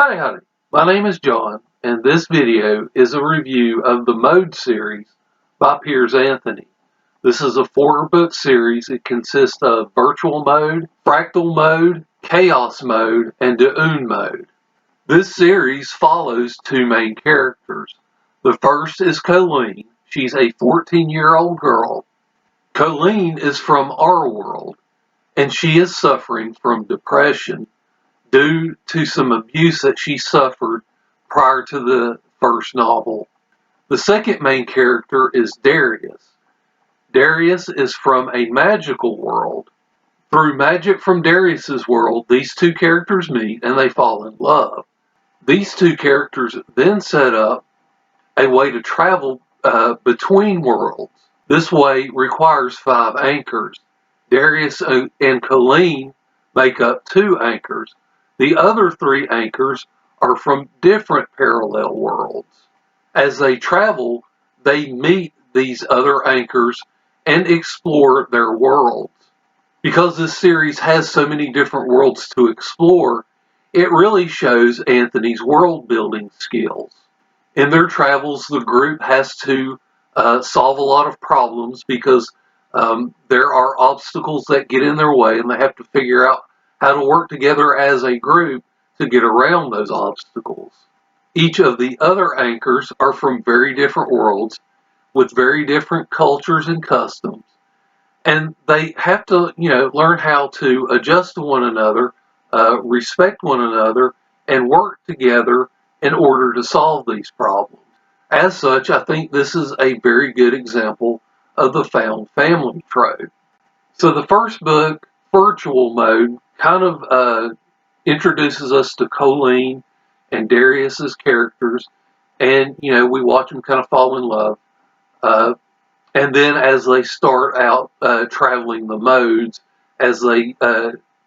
Howdy, my name is John, and this video is a review of the Mode series by Piers. This is a 4-book series. It consists of Virtual Mode, Fractal Mode, Chaos Mode, and DoOon Mode. This series follows 2 main characters. The first is Colleen. She's a 14-year-old girl. Colleen is from our world, and she is suffering from depression due to some abuse that she suffered prior to the first novel. The second main character is Darius. Darius is from a magical world. Through magic from Darius's world, these 2 characters meet and they fall in love. These 2 characters then set up a way to travel between worlds. This way requires 5 anchors. Darius and Colleen make up 2 anchors. The other 3 anchors are from different parallel worlds. As they travel, they meet these other anchors and explore their worlds. Because this series has so many different worlds to explore, it really shows Anthony's world building skills. In their travels, the group has to solve a lot of problems because there are obstacles that get in their way, and they have to figure out how to work together as a group to get around those obstacles. Each of the other anchors are from very different worlds with very different cultures and customs, and they have to, learn how to adjust to one another, respect one another, and work together in order to solve these problems. As such, I think this is a very good example of the found family trope. So the first book, Virtual Mode, kind of introduces us to Colleen and Darius's characters, and we watch them kind of fall in love. And then as they start out traveling the modes, as they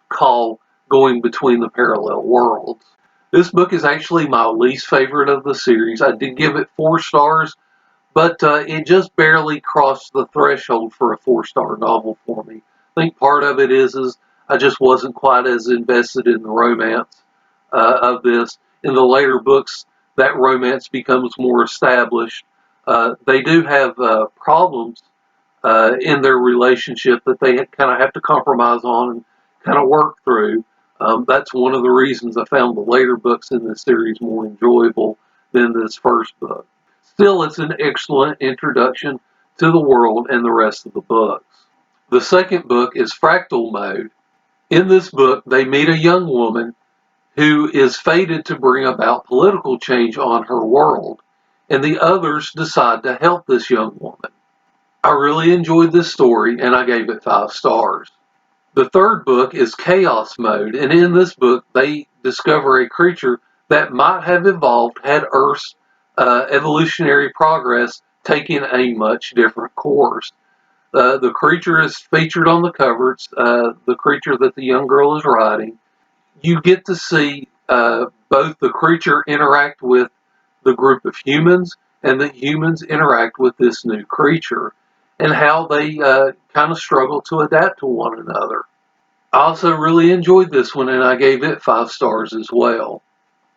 call going between the parallel worlds. This book is actually my least favorite of the series. I did give it 4 stars, but it just barely crossed the threshold for a 4-star novel for me. I think part of it is I just wasn't quite as invested in the romance of this. In the later books, that romance becomes more established. They do have problems in their relationship that they kind of have to compromise on and kind of work through. That's one of the reasons I found the later books in this series more enjoyable than this first book. Still, it's an excellent introduction to the world and the rest of the books. The second book is Fractal Mode. In this book, they meet a young woman who is fated to bring about political change on her world, and the others decide to help this young woman. I really enjoyed this story, and I gave it 5 stars. The third book is Chaos Mode, and in this book, they discover a creature that might have evolved had Earth's evolutionary progress taken a much different course. The creature is featured on the cover. It's the creature that the young girl is riding. You get to see both the creature interact with the group of humans and the humans interact with this new creature, and how they kind of struggle to adapt to one another. I also really enjoyed this one, and I gave it 5 stars as well.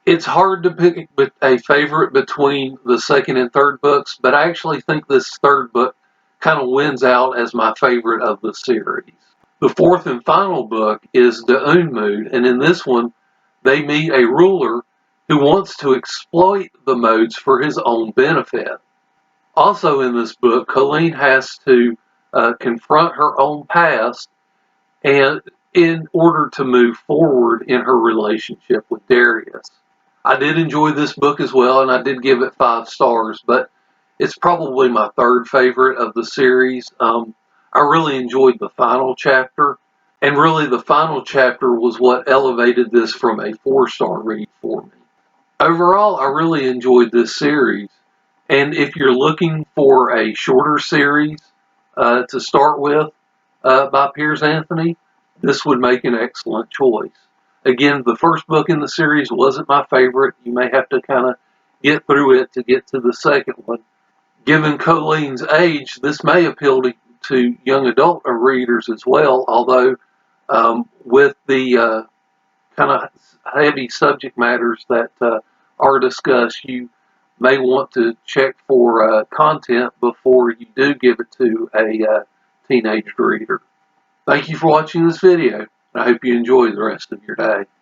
It's hard to pick a favorite between the second and third books, but I actually think this third book kind of wins out as my favorite of the series. The fourth and final book is DoOon Mode, and in this one, they meet a ruler who wants to exploit the modes for his own benefit. Also in this book, Colleen has to confront her own past and in order to move forward in her relationship with Darius. I did enjoy this book as well, and I did give it 5 stars, but it's probably my third favorite of the series. I really enjoyed the final chapter, and really the final chapter was what elevated this from a 4-star read for me. Overall, I really enjoyed this series, and if you're looking for a shorter series to start with by Piers, this would make an excellent choice. Again, the first book in the series wasn't my favorite. You may have to kind of get through it to get to the second one. Given Colleen's age, this may appeal to young adult readers as well, although with the kind of heavy subject matters that are discussed, you may want to check for content before you do give it to a teenage reader. Thank you for watching this video. I hope you enjoy the rest of your day.